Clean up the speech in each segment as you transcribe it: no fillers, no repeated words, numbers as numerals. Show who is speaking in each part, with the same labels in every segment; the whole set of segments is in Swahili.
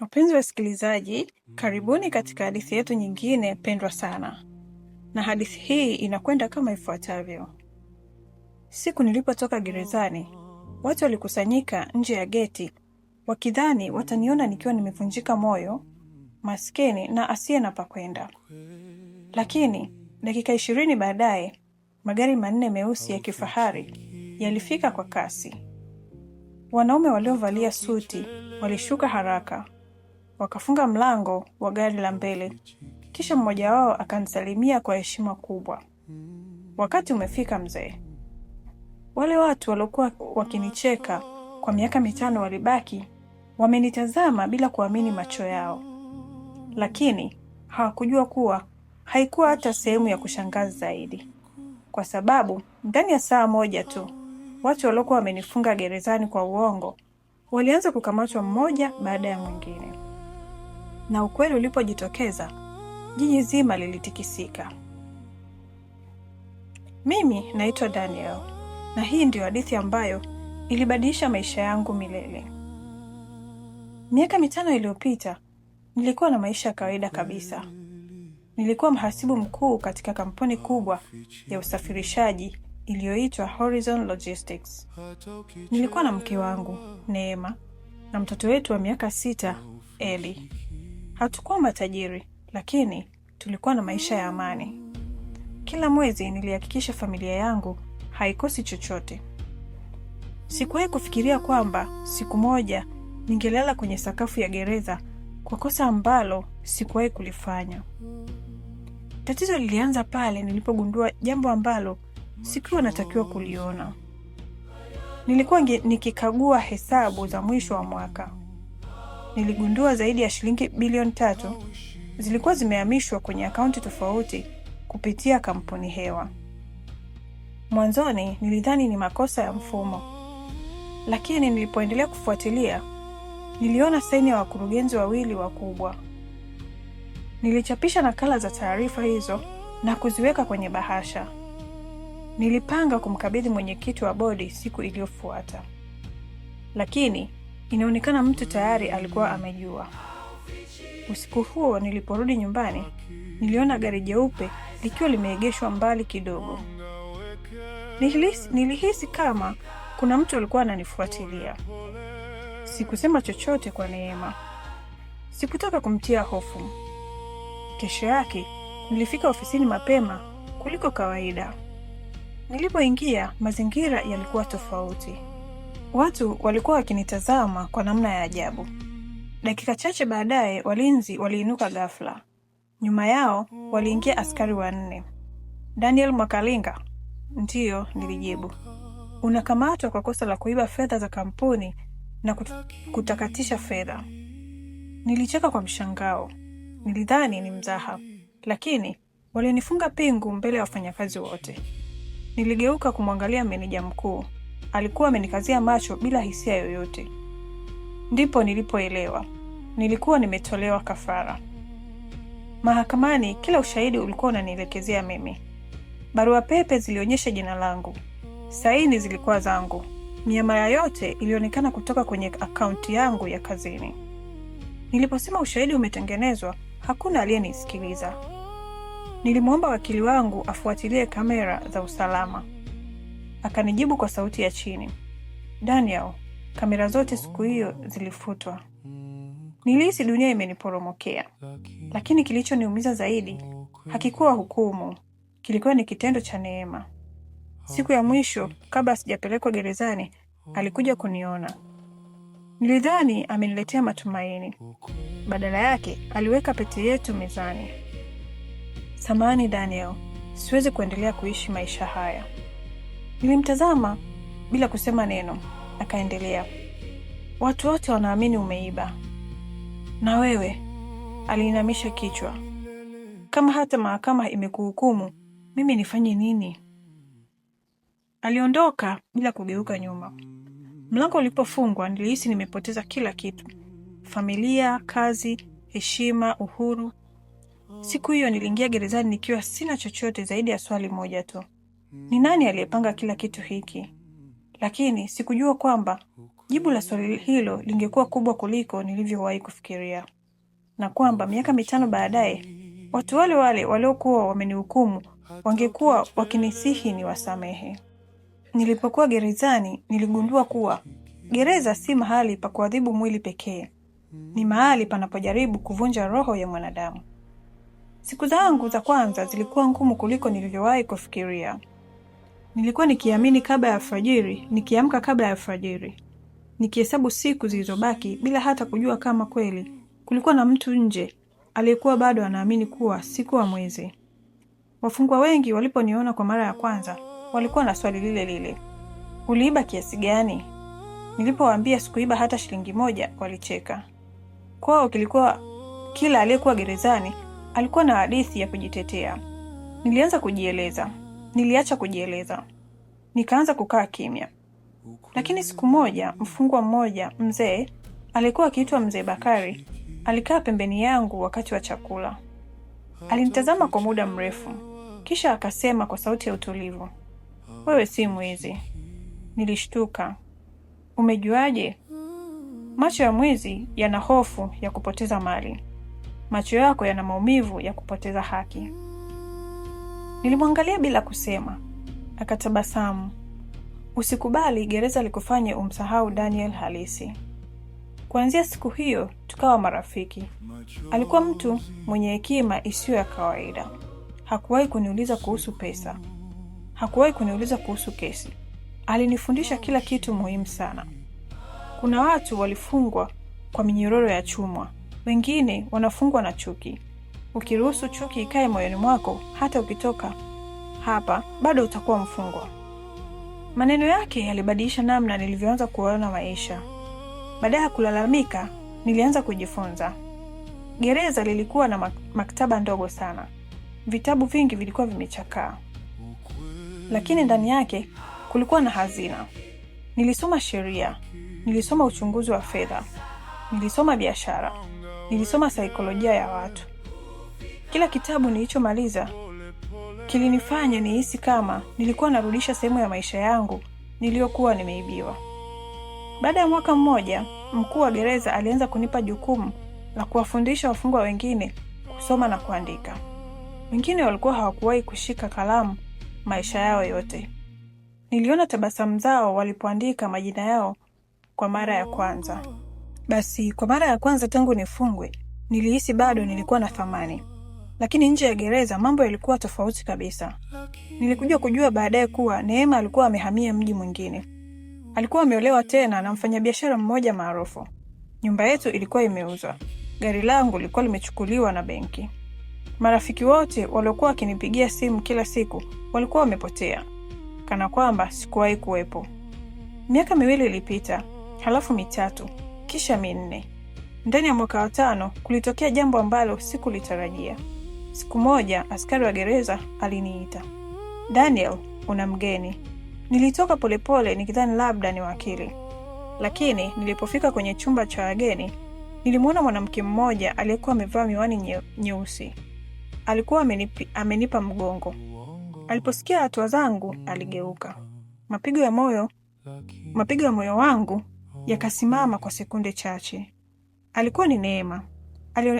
Speaker 1: Wapenzi wasikilizaji, karibuni katika hadithi yetu nyingine pendwa sana. Na hadithi hii inakwenda kama ifuatavyo. Siku nilipotoka gerezani, watu walikusanyika nje ya geti, wakidhani wataniona nikiwa nimevunjika moyo, maskini na asiye na pa kwenda. Lakini, dakika 20 baadaye, magari 4 meusi ya kifahari yalifika kwa kasi. Wanaume waliovalia suti walishuka haraka. Wakafunga mlango wa gari la mbele. Kisha mmoja wao akanisalimia kwa heshima kubwa. Wakati umefika mzee. Wale watu waliokuwa wakinicheka kwa miaka 5 walibaki wamenitazama bila kuamini macho yao. Lakini hawakujua kuwa haikuwa hata sehemu ya kushangaza zaidi. Kwa sababu ndani ya saa moja tu watu waliokuwa wamenifunga gerezani kwa uongo walianza kukamatwa mmoja baada ya mwingine. Na ukweli ulipojitokeza, jiji zima lilitikisika. Mimi naitwa Daniel, na hii ndio hadithi ambayo ilibadilisha maisha yangu milele. Miaka 5 iliyopita, nilikuwa na maisha ya kawaida kabisa. Nilikuwa mhasibu mkuu katika kampuni kubwa ya usafirishaji iliyoitwa Horizon Logistics. Nilikuwa na mke wangu, Neema, na mtoto wetu wa miaka 6, Eli. Hatukuwa matajiri, lakini tulikuwa na maisha ya amani. Kila mwezi nilihakikisha familia yangu haikosi chochote. Sikuwahi kufikiria kwamba siku moja ningelala kwenye sakafu ya gereza kwa kosa ambalo sikuwahi kulifanya. Tatizo lilianza pale nilipogundua jambo ambalo sikuwa natakiwa kuliona. Nilikuwa nikikagua hesabu za mwisho wa mwaka. Niligundua zaidi ya shilingi bilioni 3 zilikuwa zimehamishwa kwenye akaunti tofauti kupitia kampuni hewa. Mwanzoni nilidhani ni makosa ya mfumo, lakini nilipoendelea kufuatilia, niliona saini ya wakurugenzi 2 wakubwa. Nilichapisha nakala za taarifa hizo na kuziweka kwenye bahasha. Nilipanga kumkabidhi mwenyekiti wa bodi siku iliyofuata, lakini inaonekana mtu tayari alikuwa amejua. Usiku huo niliporudi nyumbani, niliona gari jeupe likiwa limeegeshwa mbali kidogo. Nilihisi kama kuna mtu alikuwa ananifuatilia. Sikusema chochote kwa Neema. Sikutaka kumtia hofu. Kesho yake, nilifika ofisini mapema kuliko kawaida. Nilipoingia, mazingira yalikuwa tofauti. Watu walikuwa wakinitazama kwa namna ya ajabu. Dakika chache baadaye walinzi waliinuka ghafla. Nyuma yao waliingia askari 4. Daniel Mwakalinga? Ndiyo, nilijibu. Unakamatwa kwa kosa la kuiba fedha za kampuni na kutakatisha fedha. Nilicheka kwa mshangao. Nilidhani ni mzaha, lakini walinifunga pingu mbele ya wafanyakazi wote. Niligeuka kumwangalia meneja mkuu. Alikuwa amenikazia macho bila hisia yoyote. Ndipo nilipoelewa. Nilikuwa nimetolewa kafara. Mahakamani kila ushahidi ulikuwa unanielekezea mimi. Barua pepe zilionyesha jina langu. Saini zilikuwa zangu. Miamala yote ilionekana kutoka kwenye akaunti yangu ya kazini. Niliposema ushahidi umetengenezwa, hakuna aliyenisikiliza. Nilimwomba wakili wangu afuatilie kamera za usalama. Akanijibu kwa sauti ya chini. Daniel, kamera zote siku hiyo zilifutwa. Nilihisi dunia imeniporomokea. Lakini kilichoniumiza zaidi hakikuwa hukumu. Kilikuwa ni kitendo cha Neema. Siku ya mwisho, kabla sijapelekwa gerezani, alikuja kuniona. Nilidhani ameniletea matumaini. Badala yake, aliweka pete yetu mezani. Samahani Daniel, siwezi kuendelea kuishi maisha haya. Nilimtazama bila kusema neno. Akaendelea. Watu wote wanaamini umeiba. Na wewe? Aliinamisha kichwa. Kama hata mahakama imekuhukumu, mimi nifanye nini? Aliondoka bila kugeuka nyuma. Mlango ulipofungwa, nilihisi nimepoteza kila kitu. Familia, kazi, heshima, uhuru. Siku hiyo niliingia gerezani nikiwa sina chochote zaidi ya swali moja tu. Ni nani aliyepanga kila kitu hiki? Lakini sikujua kwamba Jibu la swali hilo lingekuwa kubwa kuliko nilivyowahi kufikiria, na kwamba miaka 5 baadaye watu wale wale waliokuwa wamenihukumu wangekuwa wakinisihi niwasamehe. Nilipokuwa gerezani, niligundua kuwa gereza si mahali pa kuadhibu mwili pekee, ni mahali panapojaribu kuvunja roho ya mwanadamu. Siku zangu za kwanza zilikuwa ngumu kuliko nilivyowahi kufikiria. Nilikuwa nikiamini kabla ya alfajiri, nikiamka kabla ya alfajiri, nikihesabu siku zilizobaki bila hata kujua kama kweli kulikuwa na mtu nje aliyekuwa bado anaamini kuwa sikuwa mwizi. Wafungwa wengi waliponiona kwa mara ya kwanza walikuwa na swali lile lile: uliiba kiasi gani? Nilipowaambia sikuiba hata shilingi 1, walicheka. Kwao kilikuwa kila aliyekuwa gerezani alikuwa na hadithi ya kujitetea. Nilianza kujieleza. Niliacha kujieleza. Nikaanza kukaa kimya. Lakini siku moja, mfungwa mmoja mzee alikuwa akiitwa Mzee Bakari alikaa pembeni yangu wakati wa chakula. Alinitazama kwa muda mrefu, kisha akasema kwa sauti ya utulivu, wewe si mwizi. Nilishtuka. Umejuaje? Macho ya mwizi yana hofu ya kupoteza mali. Macho yako yana maumivu ya kupoteza haki. Nilimwangalia bila kusema. Akatabasamu. Usikubali gereza likufanye umsahau Daniel halisi. Kuanzia siku hiyo tukawa marafiki. Alikuwa mtu mwenye hekima isiyo ya kawaida. Hakuwahi kuniuliza kuhusu pesa. Hakuwahi kuniuliza kuhusu kesi. Alinifundisha kila kitu muhimu sana. Kuna watu walifungwa kwa minyororo ya chuma. Wengine wanafungwa na chuki. Ukiruhusu chuki ikae moyoni mwako, hata ukitoka hapa bado utakuwa mfungwa. Maneno yake yalibadilisha namna nilivyoanza kuona maisha. Badala ya kulalamika, nilianza kujifunza. Gereza lilikuwa na maktaba ndogo sana. Vitabu vingi vilikuwa vimechakaa. Lakini ndani yake kulikuwa na hazina. Nilisoma sheria, nilisoma uchunguzi wa fedha, nilisoma biashara, nilisoma saikolojia ya watu. Kila kitabu nilichomaliza kilinifanya nihisi kama nilikuwa narudisha sehemu ya maisha yangu niliyokuwa nimeibiwa. Baada ya mwaka mmoja, mkuu wa gereza alianza kunipa jukumu la kuwafundisha wafungwa wengine kusoma na kuandika. Wengine walikuwa hawakuwahi kushika kalamu maisha yao yote. Niliona tabasamu zao walipoandika majina yao kwa mara ya kwanza. Basi, kwa mara ya kwanza tangu nifungwe, nilihisi bado nilikuwa na thamani. Lakini nje ya gereza mambo yalikuwa tofauti kabisa. Nilikuja kujua baadaye kuwa Neema alikuwa amehamia mji mwingine. Alikuwa ameolewa tena na mfanyabiashara mmoja maarufu. Nyumba yetu ilikuwa imeuzwa. Gari langu lilikuwa limechukuliwa na benki. Marafiki wote waliokuwa wakinipigia simu kila siku walikuwa wamepotea, kana kwamba sikuwahi kuwepo. Miaka 2 ilipita, halafu 3, kisha 4. Ndani ya mwaka wa 5 kulitokea jambo ambalo sikulitarajia. Siku moja askari wa gereza aliniita. Daniel, una mgeni. Nilitoka polepole nikidhani labda ni wakili. Lakini nilipofika kwenye chumba cha wageni, nilimwona mwanamke mmoja aliyekuwa amevaa miwani nyeusi. Alikuwa amenipa mgongo. Aliposikia hatua zangu, aligeuka. Mapigo ya moyo wangu yakasimama kwa sekunde chache. Alikuwa ni Neema.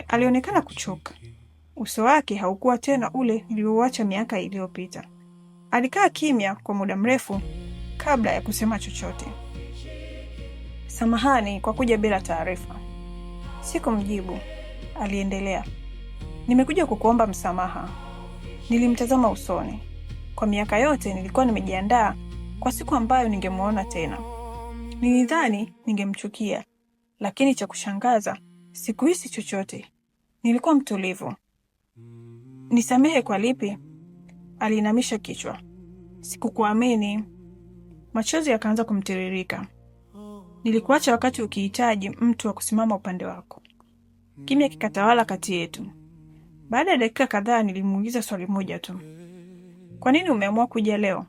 Speaker 1: Alionekana kuchoka. Uso wake haukuwa tena ule niliouacha miaka iliyopita. Alikaa kimya kwa muda mrefu kabla ya kusema chochote. Samahani kwa kuja bila taarifa. Sikumjibu. Aliendelea. Nimekuja kukuomba msamaha. Nilimtazama usoni. Kwa miaka yote nilikuwa nimejiandaa kwa siku ambayo ningemuona tena. Nilidhani ningemchukia, lakini cha kushangaza sikuhisi chochote. Nilikuwa mtulivu. Nisamehe kwa lipi? Aliinamisha kichwa. Sikukuamini. Machozi yakaanza kumtiririka. Nilikuacha wakati ukihitaji mtu wa kusimama upande wako. Kimya kikatawala kati yetu. Baada ya dakika kadhaa nilimuuliza swali moja tu. Kwa nini umeamua kuja leo?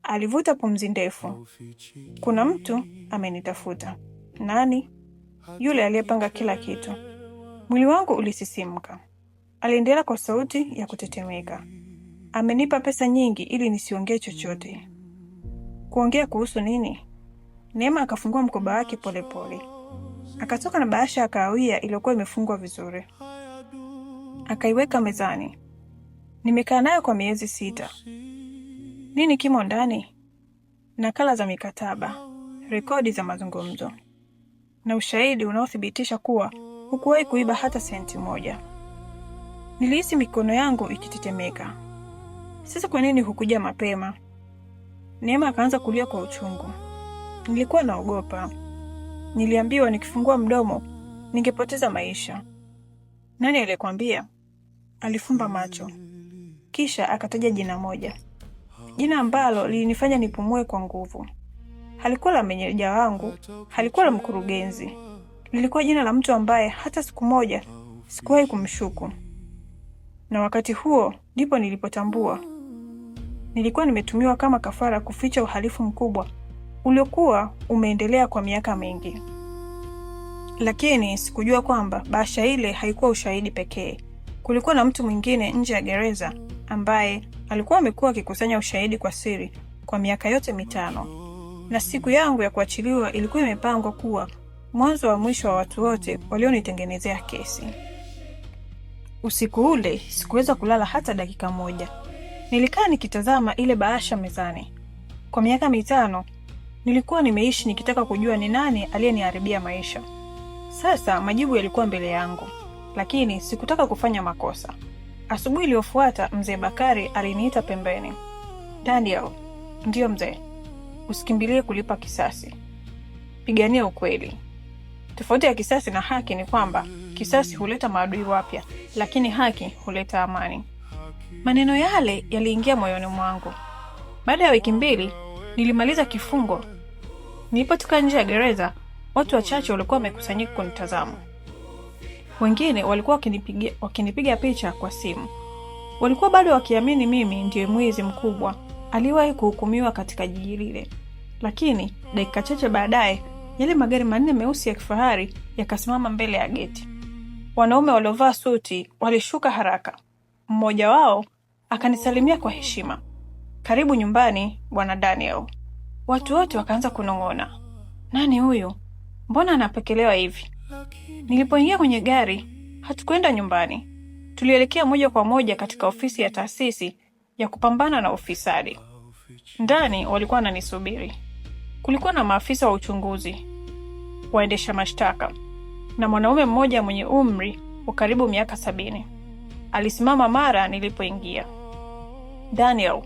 Speaker 1: Alivuta pumzi ndefu. Kuna mtu amenitafuta. Nani? Yule aliyepanga kila kitu. Mwili wangu ulisisimka. Aliendelea kwa sauti ya kutetemeka. Amenipa pesa nyingi ili nisiongee chochote. Kuongea kuhusu nini? Neema akafungua mkoba wake polepole. Akatoka na bahasha ya kahawia iliyokuwa imefungwa vizuri. Akaiweka mezani. Nimekaa nayo kwa miezi 6. Nini kimo ndani? Nakala za mikataba, rekodi za mazungumzo, na ushahidi unaothibitisha kuwa hukuwahi kuiba hata senti moja. Nilihisi mikono yangu ikitetemeka. Sasa kwa nini hukuja mapema? Neema akaanza kulia kwa uchungu. Nilikuwa naogopa. Niliambiwa nikifungua mdomo ningepoteza maisha. Nani alikwambia? Alifumba macho. Kisha akataja jina moja. Jina ambalo lilinifanya nipumue kwa nguvu. Halikuwa la meneja wangu, halikuwa la mkurugenzi. Lilikuwa jina la mtu ambaye hata siku moja sikuwahi kumshuku. Na wakati huo ndipo nilipotambua nilikuwa nimetumiwa kama kafara kuficha uhalifu mkubwa uliokuwa umeendelea kwa miaka mingi. Lakini sikujua kwamba bahasha ile haikuwa ushahidi pekee. Kulikuwa na mtu mwingine nje ya gereza ambaye alikuwa amekuwa akikusanya ushahidi kwa siri kwa miaka yote 5. Na siku yangu ya kuachiliwa ilikuwa imepangwa kuwa mwanzo wa mwisho wa watu wote walionitengenezea kesi. Usiku ule sikuweza kulala hata dakika moja. Nilikaa nikitazama ile bahasha mezani. Kwa miaka 5 nilikuwa nimeishi nikitaka kujua ni nani aliyeniharibia maisha. Sasa majibu yalikuwa mbele yangu, lakini sikutaka kufanya makosa. Asubuhi iliyofuata mzee Bakari aliniita pembeni. Daniel, ndio mzee, usikimbilie kulipa kisasi. Pigania ukweli. Tofauti ya kisasi na haki ni kwamba kisasi huleta maadui wapya, lakini haki huleta amani. Maneno yale yaliingia moyoni mwangu. Baada ya wiki 2 nilimaliza kifungo. Nilipotoka nje ya gereza, watu wachache walikuwa wamekusanyika kunitazama. Wengine walikuwa wakinipiga picha kwa simu. Walikuwa bado wakiamini mimi ndiye mwizi mkubwa aliyewahi kuhukumiwa katika jiji lile. Lakini dakika chache baadaye, yale magari 4 meusi ya kifahari yakasimama mbele ya geti. Wanaume waliovaa suti walishuka haraka. Mmoja wao akanisalimia kwa heshima. Karibu nyumbani, Bwana Daniel. Watu wote wakaanza kunong'ona. Nani huyu? Mbona anapekelewa hivi? Nilipoingia kwenye gari, hatukwenda nyumbani. Tulielekea moja kwa moja katika ofisi ya taasisi ya kupambana na ufisadi. Ndani walikuwa wananisubiri. Kulikuwa na maafisa wa uchunguzi, waendesha mashtaka, na mwanaume mmoja mwenye umri wa karibu miaka 70. Alisimama mara nilipoingia. Daniel,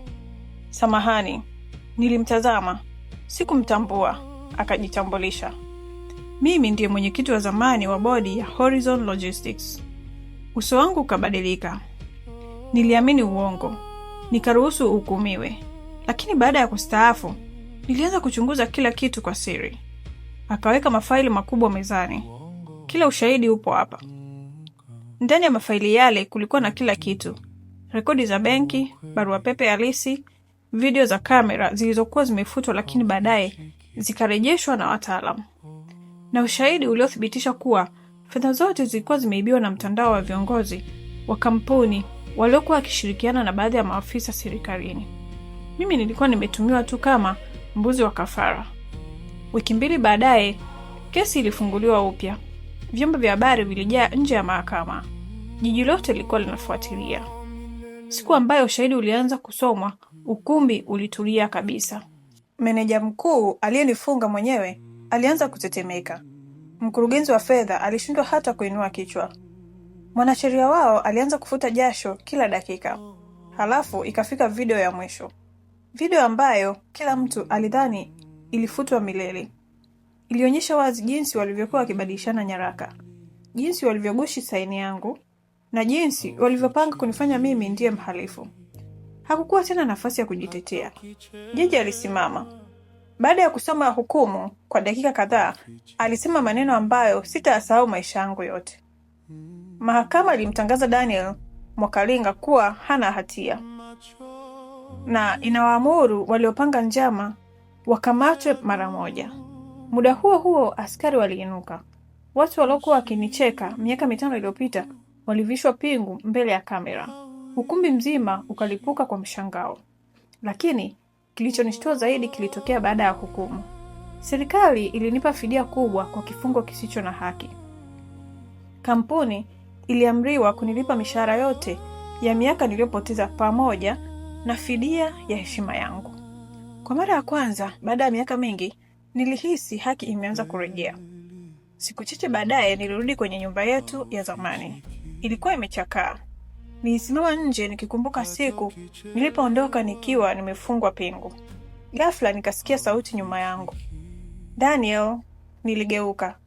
Speaker 1: samahani. Nilimtazama. Sikumtambua. Akajitambulisha. Mimi ndiye mwenyekiti wa zamani wa bodi ya Horizon Logistics. Uso wangu ukabadilika. Niliamini uongo. Nikaruhusu uhukumiwe. Lakini baada ya kustaafu, nilianza kuchunguza kila kitu kwa siri. Akaweka mafaili makubwa mezani. Kila ushahidi upo hapa. Ndani ya mafaili yale kulikuwa na kila kitu. Rekodi za benki, barua pepe halisi, video za kamera zilizokuwa zimefutwa lakini baadaye zikarejeshwa na wataalamu. Na ushahidi uliothibitisha kuwa fedha zote zilikuwa zimeibiwa na mtandao wa viongozi wa kampuni waliokuwa wakishirikiana na baadhi ya maafisa serikalini. Mimi nilikuwa nimetumiwa tu kama mbuzi wa kafara. Wiki 2 baadaye, kesi ilifunguliwa upya. Vyombo vya habari vilijaa nje ya mahakama. Jiji lote lilikuwa linafuatilia. Siku ambayo ushahidi ulianza kusomwa, ukumbi ulitulia kabisa. Meneja mkuu aliyenifunga mwenyewe alianza kutetemeka. Mkurugenzi wa fedha alishindwa hata kuinua kichwa. Mwanasheria wao alianza kufuta jasho kila dakika. Halafu ikafika video ya mwisho. Video ambayo kila mtu alidhani ilifutwa milele. Ilionyesha wazi jinsi walivyokuwa wakibadilishana nyaraka, jinsi walivyogushi saini yangu, na jinsi walivyopanga kunifanya mimi ndiye mhalifu. Hakukuwa tena nafasi ya kujitetea. Jaji alisimama. Baada ya kusoma hukumu kwa dakika kadhaa, alisema maneno ambayo sitasahau maisha yangu yote. Mahakama ilimtangaza Daniel Mwakalinga kuwa hana hatia, na inawaamuru waliopanga njama wakamatwe mara moja. Muda huo huo askari waliinuka. Watu waliokuwa wakinicheka miaka 5 iliyopita walivishwa pingu mbele ya kamera. Ukumbi mzima ukalipuka kwa mshangao. Lakini kilichonishtua zaidi kilitokea baada ya hukumu. Serikali ilinipa fidia kubwa kwa kifungo kisicho na haki. Kampuni iliamriwa kunilipa mishahara yote ya miaka niliyopoteza pamoja na fidia ya heshima yangu. Kwa mara ya kwanza baada ya miaka mingi, nilihisi haki imeanza kurejea. Siku chache baadaye nilirudi kwenye nyumba yetu ya zamani. Ilikuwa imechakaa. Nilisimama nje nikikumbuka siku nilipoondoka nikiwa nimefungwa pingu. Ghafla nikasikia sauti nyuma yangu. Daniel, niligeuka.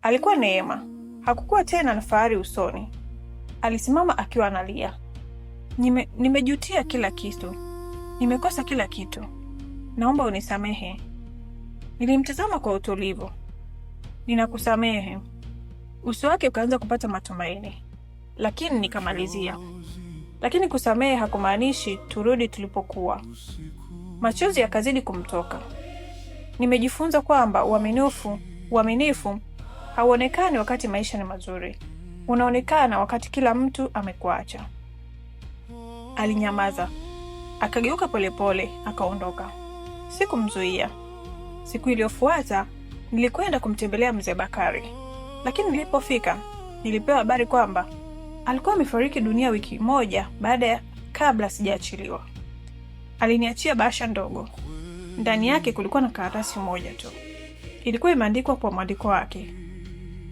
Speaker 1: Alikuwa Neema. Hakukuwa tena na fahari usoni. Alisimama akiwa analia. Nimejutia kila kitu. Nimekosa kila kitu. Naomba unisamehe. Nilimtazama kwa utulivu. Ninakusamehe. Uso wake ukaanza kupata matumaini. Lakini nikamalizia. Lakini kusamehe hakumaanishi turudi tulipokuwa. Machozi yakazidi kumtoka. Nimejifunza kwamba uaminifu hauonekani wakati maisha ni mazuri. Unaonekana wakati kila mtu amekuacha. Alinyamaza. Akageuka polepole, akaondoka. Sikumzuia. Siku iliyofuata nilikwenda kumtembelea mzee Bakari. Lakini nilipofika, nilipewa habari kwamba alikuwa amefariki dunia wiki moja kabla sijaachiliwa. Aliniachia bahasha ndogo. Ndani yake kulikuwa na karatasi moja tu. Ilikuwa imeandikwa kwa mwandiko wake.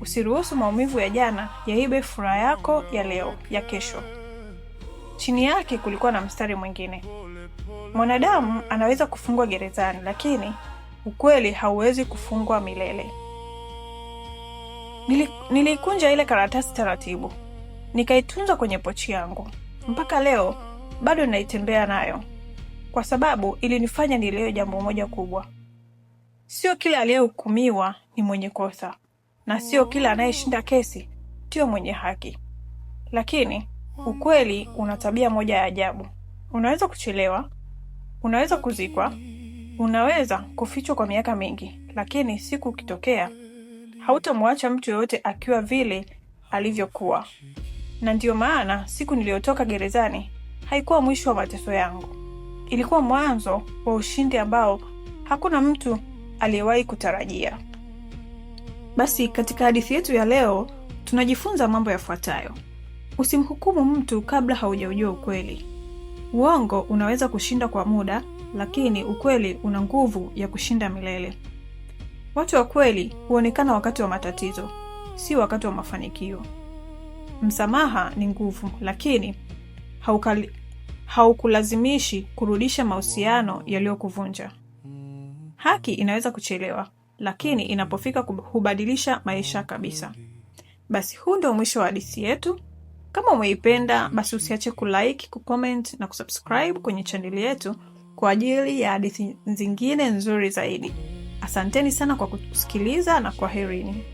Speaker 1: Usiruhusu maumivu ya jana yaibe furaha yako ya leo, ya kesho. Chini yake kulikuwa na mstari mwingine. Mwanadamu anaweza kufungwa gerezani, lakini ukweli hauwezi kufungwa milele. Nilikunja ile karatasi taratibu. Nikaitunza kwenye pochi yangu. Mpaka leo bado naitembea nayo. Kwa sababu ilinifanya nielewe jambo moja kubwa. Sio kila aliyehukumiwa ni mwenye kosa. Na sio kila anayeshinda kesi ndio mwenye haki. Lakini ukweli una tabia moja ya ajabu. Unaweza kuchelewa, unaweza kuzikwa, unaweza kufichwa kwa miaka mingi, lakini siku ikitokea hautamwacha mtu yoyote akiwa vile alivyokuwa. Na ndio maana siku niliyotoka gerezani haikuwa mwisho wa mateso yangu. Ilikuwa mwanzo wa ushindi ambao hakuna mtu aliyewahi kutarajia. Basi katika hadithi yetu ya leo tunajifunza mambo yafuatayo. Usimhukumu mtu kabla haujaujua ukweli. Uongo unaweza kushinda kwa muda, lakini ukweli una nguvu ya kushinda milele. Watu wa kweli huonekana wakati wa matatizo, si wakati wa mafanikio. Msamaha ni nguvu, lakini haukulazimishi kurudisha mahusiano yaliyokuvunja. Haki inaweza kuchelewa, lakini inapofika hubadilisha maisha kabisa. Basi huu ndio mwisho wa hadithi yetu. Kama umeipenda, basi usiache kulike, kucomment na kusubscribe kwenye channel yetu kwa ajili ya hadithi zingine nzuri zaidi. Asanteni sana kwa kusikiliza na kwaherini.